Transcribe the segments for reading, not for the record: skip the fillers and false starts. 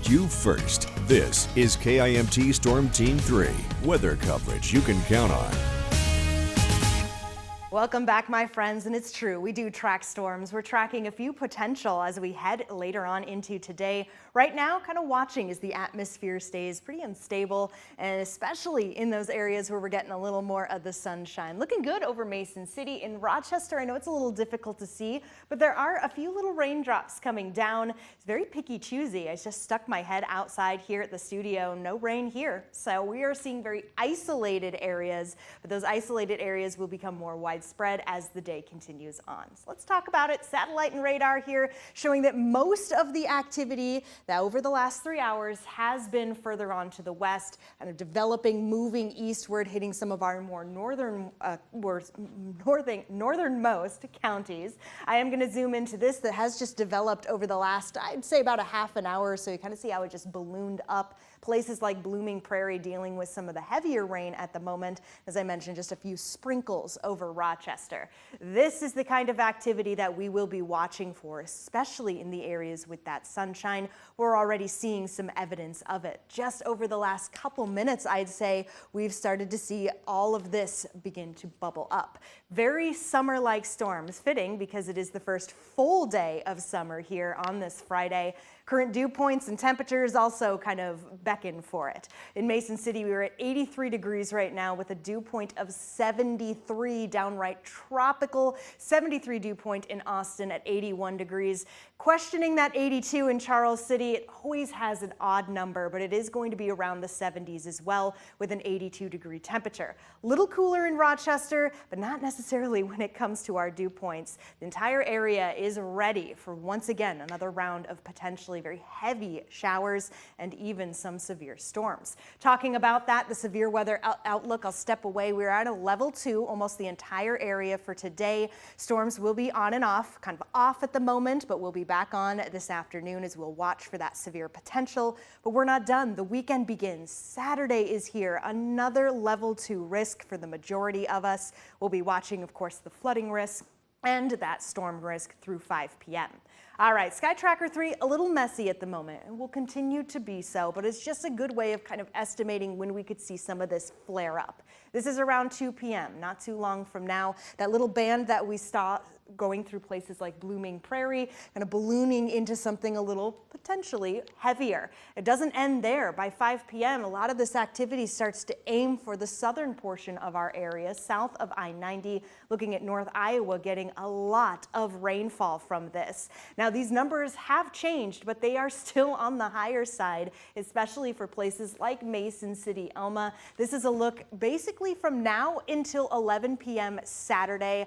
you first. This is KIMT Storm Team 3, weather coverage you can count on. Welcome back, my friends, and it's true, we do track storms. We're tracking a few potential as we head later on into today. Right now, kind of watching as the atmosphere stays pretty unstable, and especially in those areas where we're getting a little more of the sunshine. Looking good over Mason City. In Rochester, I know it's a little difficult to see, but there are a few little raindrops coming down. It's very picky choosy. I just stuck my head outside here at the studio. No rain here, so we are seeing very isolated areas, but those isolated areas will become more widespread as the day continues on. So let's talk about it. Satellite and radar here showing that most of the activity that over the last 3 hours has been further on to the west, kind of developing, moving eastward, hitting some of our more northernmost counties. I am going to zoom into this that has just developed over the last, I'd say about a half an hour or so. You kind of see how it just ballooned up. Places like Blooming Prairie dealing with some of the heavier rain at the moment. As I mentioned, just a few sprinkles over Rochester. This is the kind of activity that we will be watching for, especially in the areas with that sunshine. We're already seeing some evidence of it. Just over the last couple minutes, I'd say, we've started to see all of this begin to bubble up. Very summer-like storms, fitting because it is the first full day of summer here on this Friday. Current dew points and temperatures also kind of beckon for it. In Mason City, we are at 83 degrees right now with a dew point of 73, downright tropical. 73 dew point in Austin at 81 degrees. Questioning that 82 in Charles City. It always has an odd number, but it is going to be around the 70s as well with an 82-degree temperature. Little cooler in Rochester, but not necessarily when it comes to our dew points. The entire area is ready for, once again, another round of potentially very heavy showers and even some severe storms. Talking about that, the severe weather outlook, I'll step away. We're at a level 2, almost the entire area for today. Storms will be on and off, kind of off at the moment, but we'll be back on this afternoon as we'll watch for that severe potential. But we're not done. The weekend begins. Saturday is here. Another level 2 risk for the majority of us. We'll be watching, of course, the flooding risk and that storm risk through 5 p.m. All right, Sky Tracker 3, a little messy at the moment, and will continue to be so, but it's just a good way of kind of estimating when we could see some of this flare up. This is around 2 p.m., not too long from now. That little band that we saw going through places like Blooming Prairie, kind of ballooning into something a little potentially heavier. It doesn't end there. By 5 p.m., a lot of this activity starts to aim for the southern portion of our area, south of I-90, looking at North Iowa, getting a lot of rainfall from this. Now, these numbers have changed, but they are still on the higher side, especially for places like Mason City, Elma. This is a look basically from now until 11 p.m. Saturday.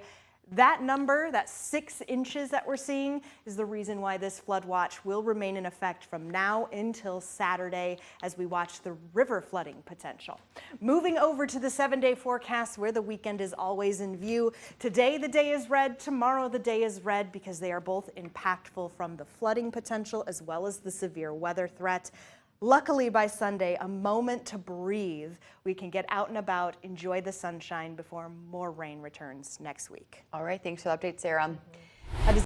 That number, that 6 inches that we're seeing, is the reason why this flood watch will remain in effect from now until Saturday as we watch the river flooding potential. Moving over to the 7-day forecast where the weekend is always in view. Today the day is red, tomorrow the day is red because they are both impactful from the flooding potential as well as the severe weather threat. Luckily, by Sunday, a moment to breathe. We can get out and about, enjoy the sunshine before more rain returns next week. All right, thanks for the update, Sarah.